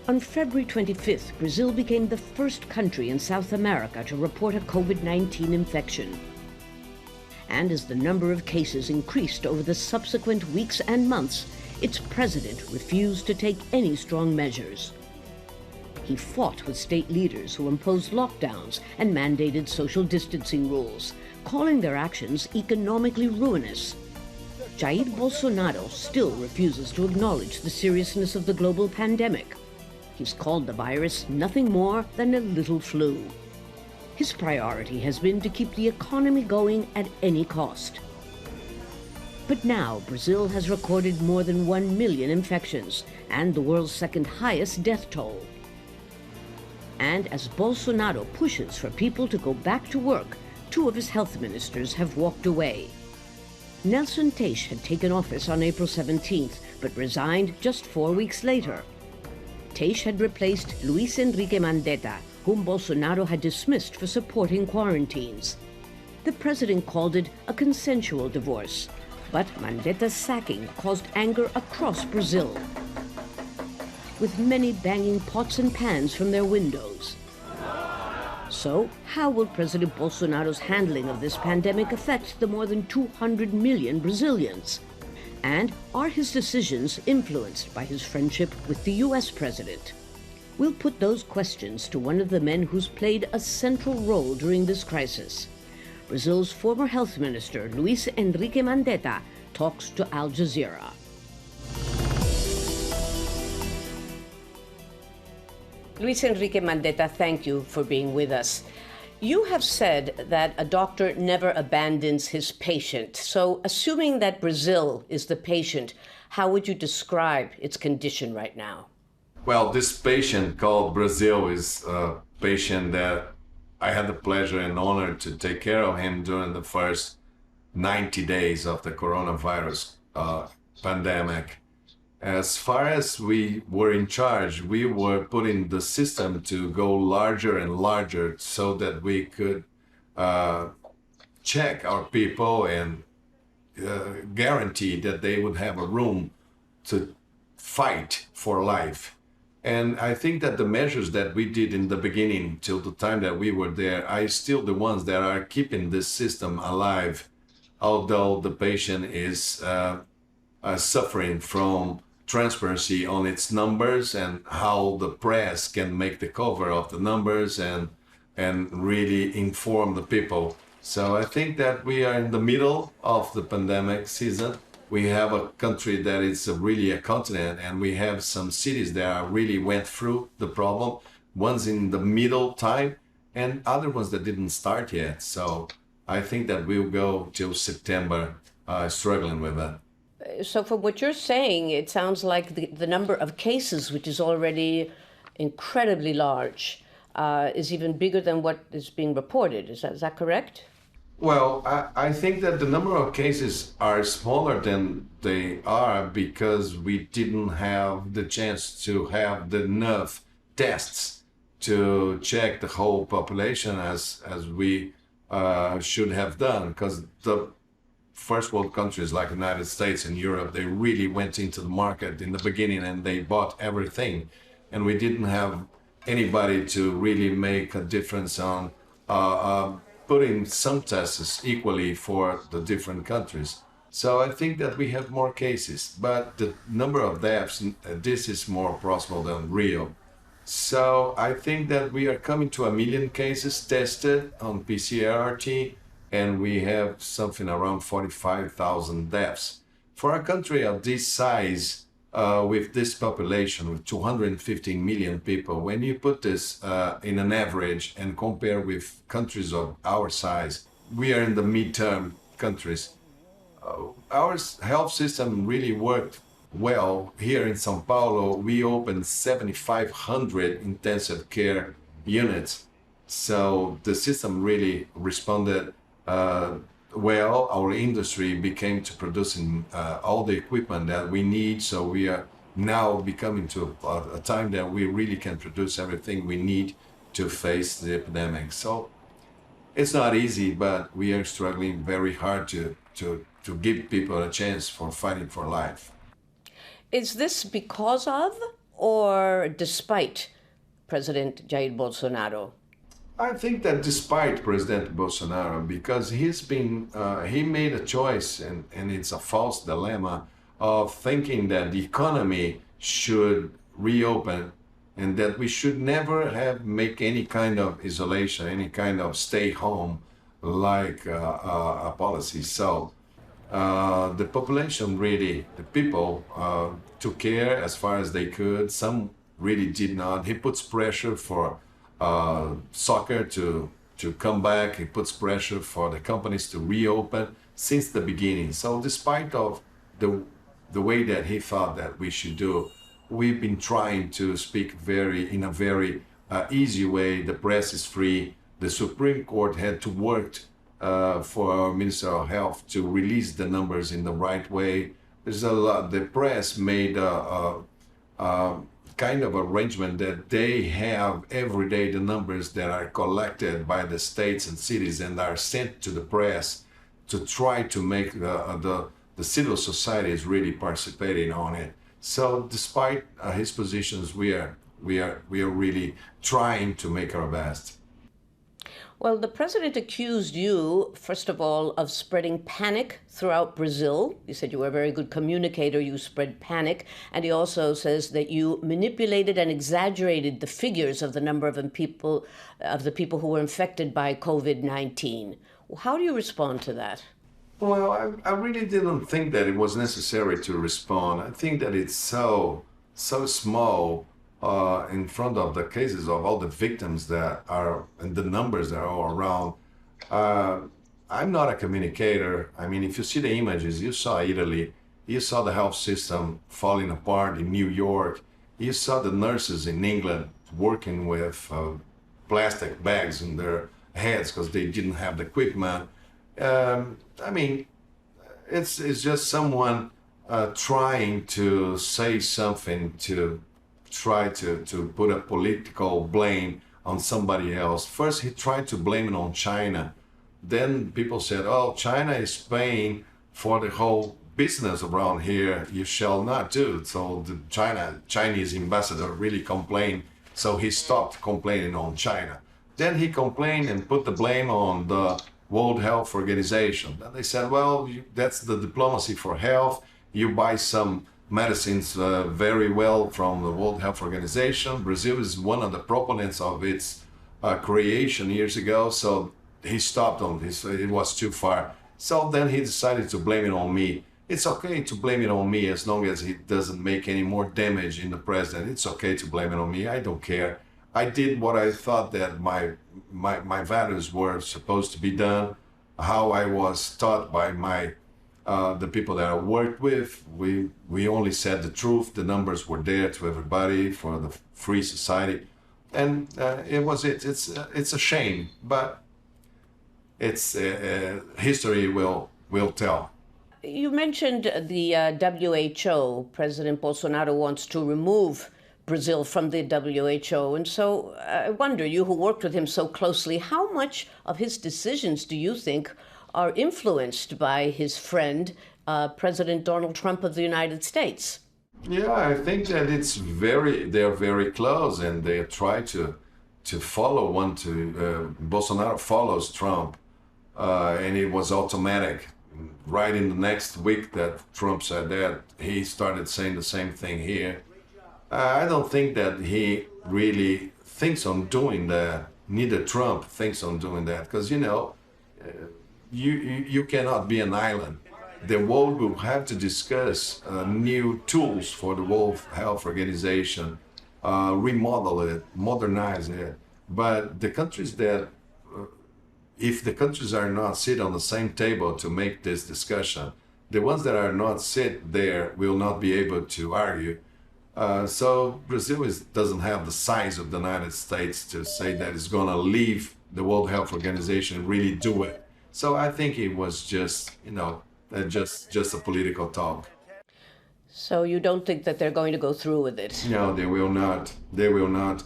On February 25th, Brazil became the first country in South America to report a COVID-19 infection. And as the number of cases increased over the subsequent weeks and months, its president refused to take any strong measures. He fought with state leaders who imposed lockdowns and mandated social distancing rules, calling their actions economically ruinous. Jair Bolsonaro still refuses to acknowledge the seriousness of the global pandemic. He's called the virus nothing more than a little flu. His priority has been to keep the economy going at any cost. But now Brazil has recorded more than 1 million infections and the world's second highest death toll. And as Bolsonaro pushes for people to go back to work, two of his health ministers have walked away. Nelson Teich had taken office on April 17th, but resigned just 4 weeks later. Teich had replaced Luiz Henrique Mandetta, whom Bolsonaro had dismissed for supporting quarantines. The president called it a consensual divorce, but Mandetta's sacking caused anger across Brazil, with many banging pots and pans from their windows. So, how will President Bolsonaro's handling of this pandemic affect the more than 200 million Brazilians? And are his decisions influenced by his friendship with the US president? We'll put those questions to one of the men who's played a central role during this crisis. Brazil's former health minister, Luiz Henrique Mandetta, talks to Al Jazeera. Luiz Henrique Mandetta, thank you for being with us. You have said that a doctor never abandons his patient. So, assuming that Brazil is the patient, how would you describe its condition right now? Well, this patient called Brazil is a patient that I had the pleasure and honor to take care of him during the first 90 days of the coronavirus pandemic. As far as we were in charge, we were putting the system to go larger and larger so that we could check our people and guarantee that they would have a room to fight for life. And I think that the measures that we did in the beginning till the time that we were there are still the ones that are keeping this system alive, although the patient is suffering from transparency on its numbers and how the press can make the cover of the numbers and really inform the people. So I think that we are in the middle of the pandemic season. We have a country that is really a continent, and we have some cities that really went through the problem, ones in the middle time and other ones that didn't start yet. So I think that we'll go till September struggling with that. So from what you're saying, it sounds like the number of cases, which is already incredibly large, is even bigger than what is being reported. Is that correct? Well, I think that the number of cases are smaller than they are because we didn't have the chance to have enough tests to check the whole population as we should have done, because the first world countries like the United States and Europe, they really went into the market in the beginning and they bought everything. And we didn't have anybody to really make a difference on putting some tests equally for the different countries. So I think that we have more cases, but the number of deaths, this is more possible than real. So I think that we are coming to 1 million cases tested on PCR-RT, and we have something around 45,000 deaths. For a country of this size, with this population, with 215 million people, when you put this in an average and compare with countries of our size, we are in the midterm countries. Our health system really worked well. Here in São Paulo, we opened 7,500 intensive care units. So the system really responded well. Our industry became to producing all the equipment that we need. So we are now becoming to a time that we really can produce everything we need to face the epidemic. So it's not easy, but we are struggling very hard to give people a chance for fighting for life. Is this because of or despite President Jair Bolsonaro? I think that despite President Bolsonaro, because he made a choice, and it's a false dilemma of thinking that the economy should reopen and that we should never make any kind of isolation, any kind of stay home like a policy. So the population really, the people took care as far as they could. Some really did not. He puts pressure for soccer to come back. He puts pressure for the companies to reopen since the beginning. So despite of the way that he thought that we should do, we've been trying to speak in a very easy way. The press is free. The Supreme Court had to work for our Minister of Health to release the numbers in the right way. There's a lot. The press made a kind of arrangement that they have every day the numbers that are collected by the states and cities and are sent to the press to try to make the civil society is really participating on it. So despite his positions, we are really trying to make our best. Well, the president accused you, first of all, of spreading panic throughout Brazil. You said you were a very good communicator. You spread panic. And he also says that you manipulated and exaggerated the figures of the number of the people who were infected by COVID-19. How do you respond to that? Well, I really didn't think that it was necessary to respond. I think that it's so small in front of the cases of all the victims that are and the numbers that are all around. I'm not a communicator. I mean, if you see the images, you saw Italy, you saw the health system falling apart in New York, you saw the nurses in England working with plastic bags in their heads because they didn't have the equipment. I mean, it's just someone trying to say something to try to put a political blame on somebody else. First, he tried to blame it on China. Then people said, oh, China is paying for the whole business around here. You shall not do. So the Chinese ambassador really complained. So he stopped complaining on China. Then he complained and put the blame on the World Health Organization. Then they said, well, that's the diplomacy for health. You buy some medicines very well from the World Health Organization. Brazil is one of the proponents of its creation years ago, so he stopped on this. It was too far. So then he decided to blame it on me. It's okay to blame it on me as long as it doesn't make any more damage in the president. It's okay to blame it on me. I don't care. I did what I thought that my values were supposed to be done, how I was taught by the people that I worked with. We only said the truth. The numbers were there to everybody for the free society, and it was it. It's a shame, but it's history will tell. You mentioned the WHO. President Bolsonaro wants to remove Brazil from the WHO, and so I wonder, you who worked with him so closely, how much of his decisions do you think are influenced by his friend, President Donald Trump of the United States? Yeah, I think that they're very close, and they try to follow Bolsonaro follows Trump, and it was automatic. Right in the next week that Trump said that, he started saying the same thing here. I don't think that he really thinks on doing that. Neither Trump thinks on doing that, because, you cannot be an island. The world will have to discuss new tools for the World Health Organization, remodel it, modernize it. But the countries that, if the countries are not sit on the same table to make this discussion, the ones that are not sit there will not be able to argue. So Brazil doesn't have the size of the United States to say that it's going to leave the World Health Organization and really do it. So I think it was just, just a political talk. So you don't think that they're going to go through with it? No, they will not. They will not.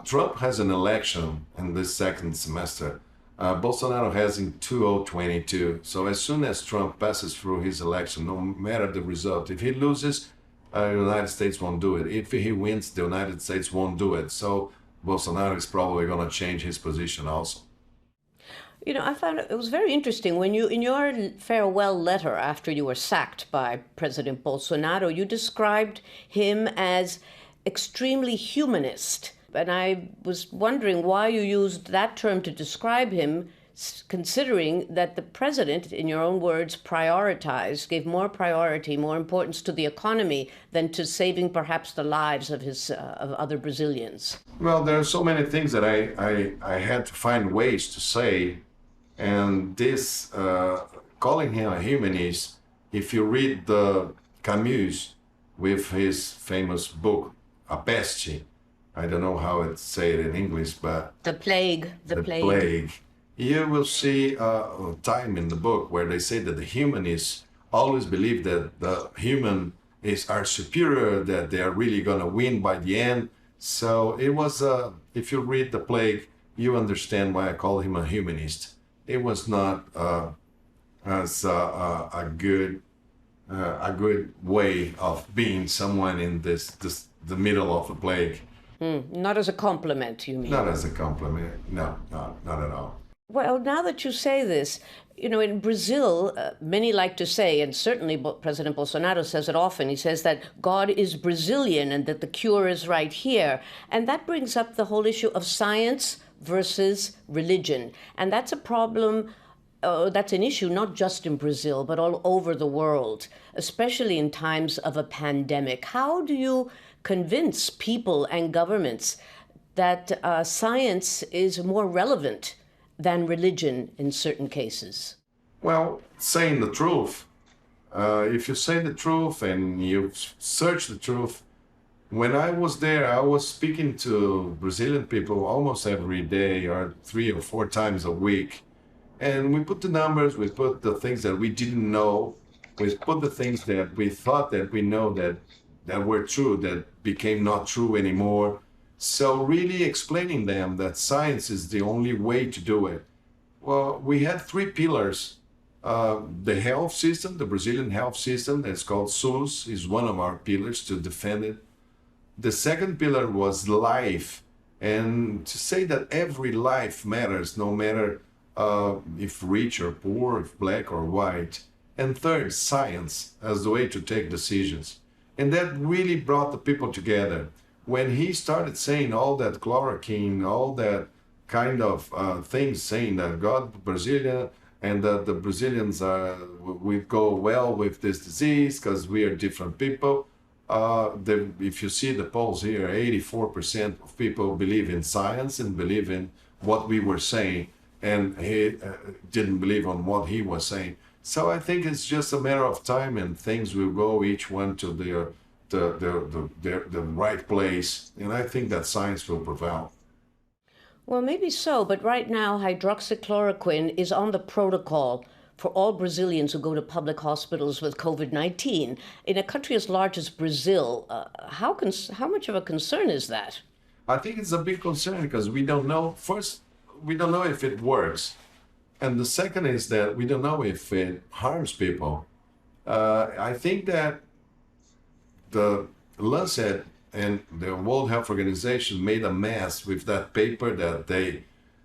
Trump has an election in this second semester. Bolsonaro has in 2022. So as soon as Trump passes through his election, no matter the result, if he loses, The United States won't do it. If he wins, the United States won't do it. So Bolsonaro is probably going to change his position also. You know, I found it was very interesting when you, in your farewell letter after you were sacked by President Bolsonaro, you described him as extremely humanist. And I was wondering why you used that term to describe him, considering that the president, in your own words, gave more priority, more importance to the economy than to saving perhaps the lives of of other Brazilians. Well, there are so many things that I had to find ways to say. And this, calling him a humanist, if you read the Camus with his famous book, A Peste, I don't know how it's said in English, but The plague. the plague. You will see a time in the book where they say that the humanists always believe that the human are superior, that they are really going to win by the end. So it was, if you read The Plague, you understand why I call him a humanist. It was not as a good way of being someone in the middle of the plague. Not as a compliment, you mean? Not as a compliment. No, not at all. Well, now that you say this, you know, in Brazil, many like to say, and certainly President Bolsonaro says it often, he says that God is Brazilian and that the cure is right here. And that brings up the whole issue of science versus religion. And that's a problem, that's an issue not just in Brazil, but all over the world, especially in times of a pandemic. How do you convince people and governments that science is more relevant than religion in certain cases? Well, saying the truth. If you say the truth and you search the truth, when I was there, I was speaking to Brazilian people almost every day or 3 or 4 times a week. And we put the numbers, we put the things that we didn't know, we put the things that we thought that we know that were true, that became not true anymore. So really explaining them that science is the only way to do it. Well, we had 3 pillars. The health system, the Brazilian health system, that's called SUS, is one of our pillars to defend it. The second pillar was life, and to say that every life matters, no matter if rich or poor, if black or white. And third, science as the way to take decisions. And that really brought the people together. When he started saying all that chloroquine, all that kind of things, saying that God, Brazilian, and that the Brazilians we go well with this disease because we are different people. If you see the polls here, 84% of people believe in science and believe in what we were saying, and he didn't believe on what he was saying. So I think it's just a matter of time, and things will go each one to the right place, and I think that science will prevail. Well, maybe so, but right now hydroxychloroquine is on the protocol for all Brazilians who go to public hospitals with COVID-19. In a country as large as Brazil, how much of a concern is that? I think it's a big concern because we don't know. First, we don't know if it works. And the second is that we don't know if it harms people. I think that the Lancet and the World Health Organization made a mess with that paper that they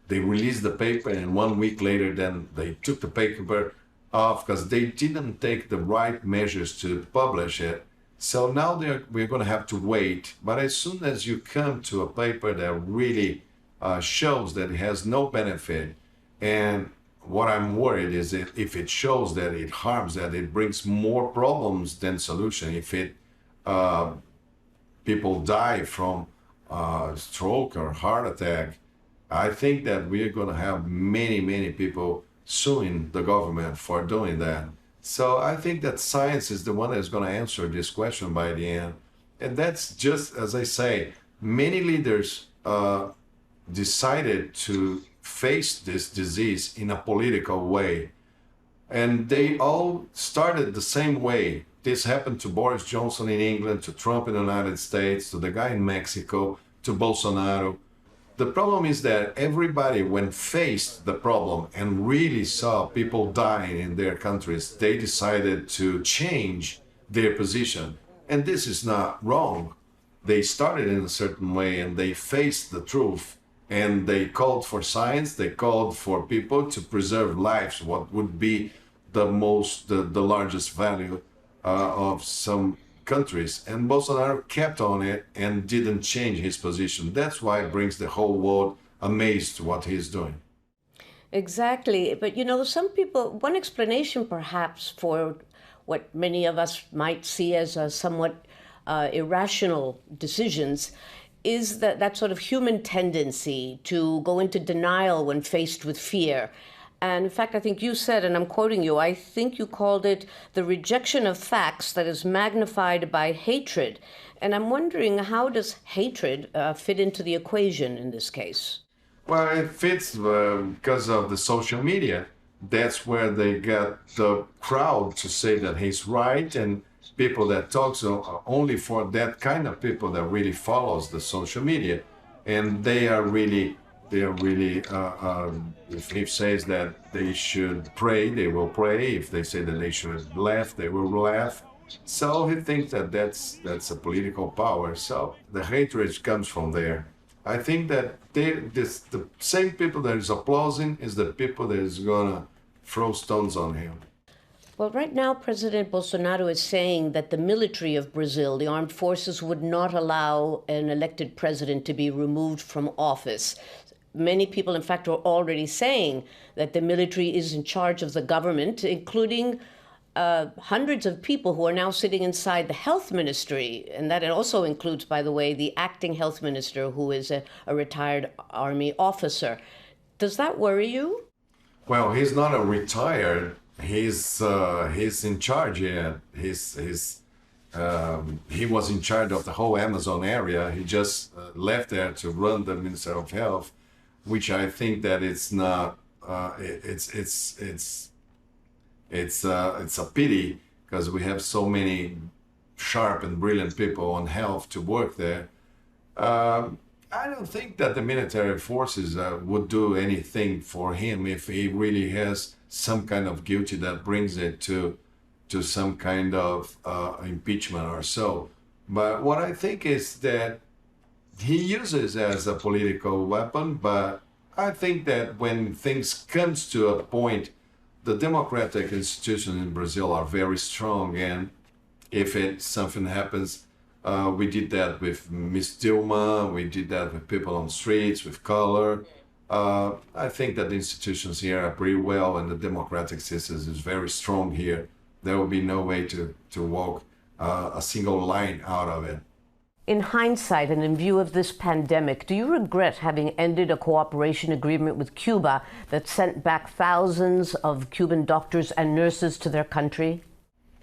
released the paper, and 1 week later then they took the paper off because they didn't take the right measures to publish it. So now we're going to have to wait. But as soon as you come to a paper that really shows that it has no benefit, and what I'm worried is if it shows that it harms, that it brings more problems than solution, if it people die from stroke or heart attack, I think that we're going to have many people suing the government for doing that. So I think that science is the one that's going to answer this question by the end. And that's just, as I say, many leaders decided to face this disease in a political way. And they all started the same way. This happened to Boris Johnson in England, to Trump in the United States, to the guy in Mexico, to Bolsonaro. The problem is that everybody, when faced the problem and really saw people dying in their countries, they decided to change their position. And this is not wrong. They started in a certain way and they faced the truth and they called for science, they called for people to preserve lives, what would be the largest value of some countries. And Bolsonaro kept on it and didn't change his position. That's why it brings the whole world amazed to what he's doing. Exactly. But you know, some people, one explanation perhaps for what many of us might see as a somewhat irrational decisions is that sort of human tendency to go into denial when faced with fear. And in fact, I think you said, and I'm quoting you, I think you called it the rejection of facts that is magnified by hatred. And I'm wondering, how does hatred fit into the equation in this case? Well, it fits because of the social media. That's where they got the crowd to say that he's right, and people that talk so only for that kind of people that really follows the social media, and they are really if he says that they should pray, they will pray. If they say that they should laugh, they will laugh. So he thinks that that's a political power. So the hatred comes from there. I think that the same people that is applauding is the people that is gonna throw stones on him. Well, right now, President Bolsonaro is saying that the military of Brazil, the armed forces, would not allow an elected president to be removed from office. Many people, in fact, are already saying that the military is in charge of the government, including hundreds of people who are now sitting inside the health ministry. And that also includes, by the way, the acting health minister, who is a retired army officer. Does that worry you? Well, he's not a retired. He's in charge yet. He was in charge of the whole Amazon area. He just left there to run the Ministry of Health, which I think that it's not. It's a pity because we have so many sharp and brilliant people on health to work there. I don't think that the military forces would do anything for him if he really has some kind of guilty that brings it to some kind of impeachment or so. But what I think is that he uses as a political weapon, but I think that when things comes to a point, the democratic institutions in Brazil are very strong, and if something happens, we did that with Miss Dilma, we did that with people on streets, with color. I think that the institutions here are pretty well, and the democratic system is very strong here. There will be no way to walk a single line out of it. In hindsight, and in view of this pandemic, do you regret having ended a cooperation agreement with Cuba that sent back thousands of Cuban doctors and nurses to their country?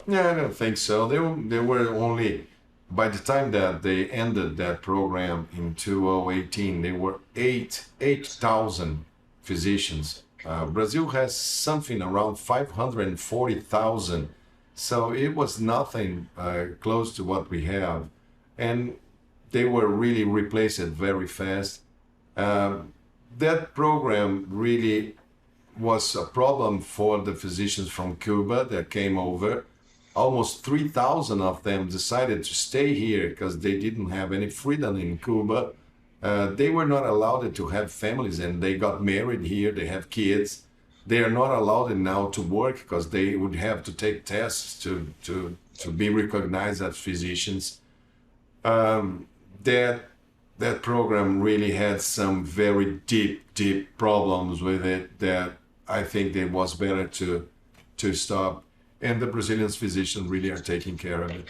No, I don't think so. They were only, by the time that they ended that program in 2018, there were 8,000 physicians. Brazil has something around 540,000. So it was nothing close to what we have. And they were really replaced very fast. That program really was a problem for the physicians from Cuba that came over. Almost 3,000 of them decided to stay here because they didn't have any freedom in Cuba. They were not allowed to have families, and they got married here, they have kids. They are not allowed now to work because they would have to take tests to be recognized as physicians. That program really had some very deep problems with it that I think it was better to stop. And the Brazilian physicians really are taking care of it.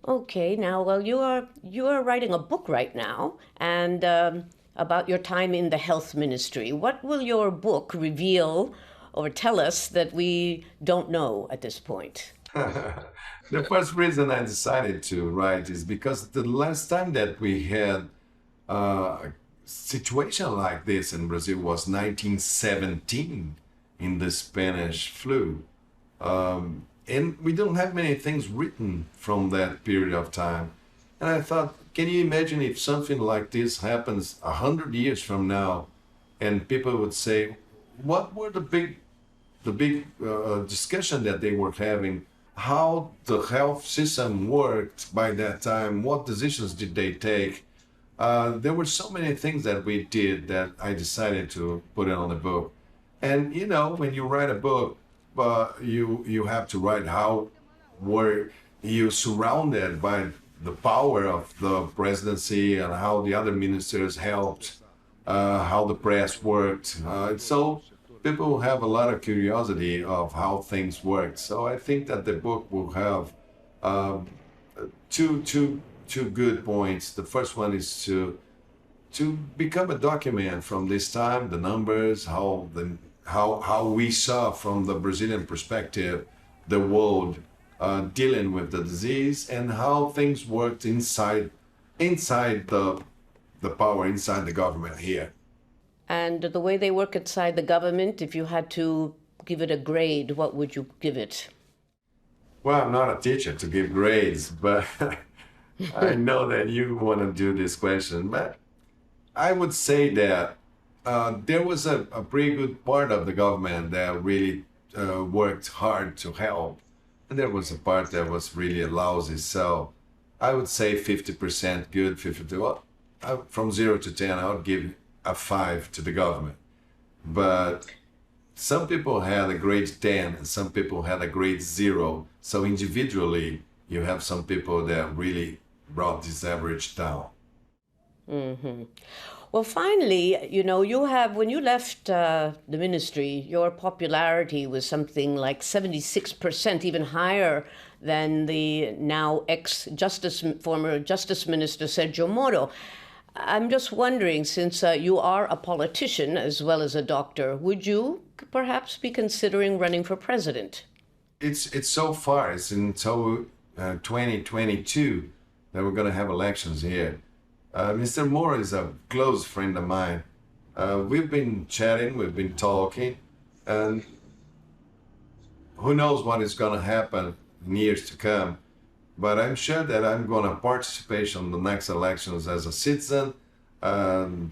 Okay, now, well, you are writing a book right now, and about your time in the health ministry. What will your book reveal or tell us that we don't know at this point? The first reason I decided to write is because the last time that we had a situation like this in Brazil was 1917 in the Spanish flu. And we don't have many things written from that period of time. And I thought, can you imagine if something like this happens 100 years from now, and people would say, what were the big discussion that they were having how the health system worked by that time, what decisions did they take. There were so many things that we did that I decided to put it on the book. And you know, when you write a book, you have to write how were you surrounded by the power of the presidency and how the other ministers helped, how the press worked. So people have a lot of curiosity of how things work. So I think that the book will have two good points. The first one is to become a document from this time, the numbers, how we saw from the Brazilian perspective the world dealing with the disease and how things worked inside the power, inside the government here. And the way they work inside the government, if you had to give it a grade, what would you give it? Well, I'm not a teacher to give grades, but I know that you want to do this question. But I would say that there was a pretty good part of the government that really worked hard to help. And there was a part that was really lousy. So I would say 50% good, 50%. Well, from 0 to 10, I would give a 5 to the government. But some people had a grade 10 and some people had a grade 0. So individually, you have some people that really brought this average down. Mm-hmm. Well, finally, you know, when you left the ministry, your popularity was something like 76%, even higher than the now former Justice Minister Sergio Moro. I'm just wondering, since you are a politician as well as a doctor, would you perhaps be considering running for president? It's so far, it's until 2022 that we're going to have elections here. Mr. Moro is a close friend of mine. We've been chatting, we've been talking, and who knows what is going to happen in years to come. But I'm sure that I'm going to participate in the next elections as a citizen,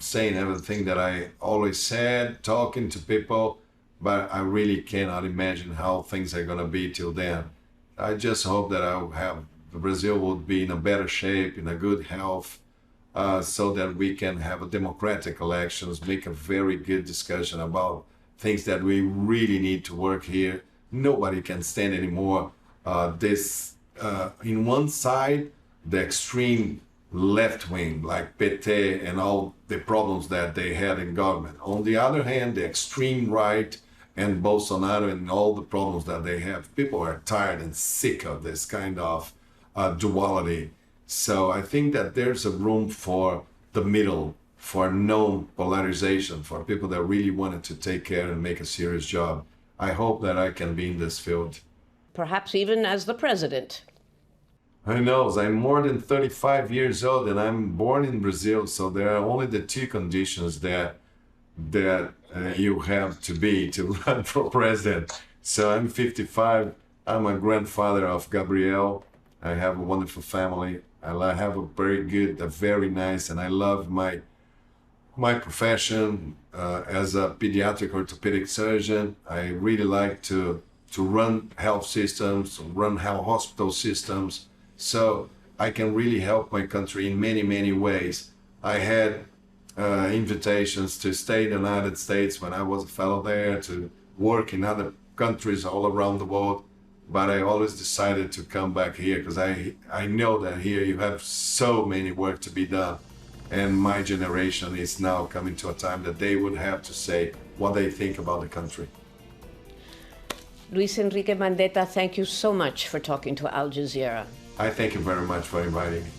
saying everything that I always said, talking to people, but I really cannot imagine how things are going to be till then. I just hope that Brazil will be in a better shape, in a good health, so that we can have a democratic elections, make a very good discussion about things that we really need to work here. Nobody can stand anymore in one side, the extreme left wing, like PT and all the problems that they had in government. On the other hand, the extreme right and Bolsonaro and all the problems that they have. People are tired and sick of this kind of duality. So I think that there's a room for the middle, for no polarization, for people that really wanted to take care and make a serious job. I hope that I can be in this field. Perhaps even as the president. Who knows? I'm more than 35 years old and I'm born in Brazil, so there are only the two conditions that you have to run for president. So I'm 55. I'm a grandfather of Gabriel. I have a wonderful family. I have a very nice, and I love my profession as a pediatric orthopedic surgeon. I really like to run health systems, run health hospital systems, so I can really help my country in many, many ways. I had invitations to stay in the United States when I was a fellow there, to work in other countries all around the world. But I always decided to come back here because I know that here you have so many work to be done. And my generation is now coming to a time that they would have to say what they think about the country. Luiz Henrique Mandetta, thank you so much for talking to Al Jazeera. I thank you very much for inviting me.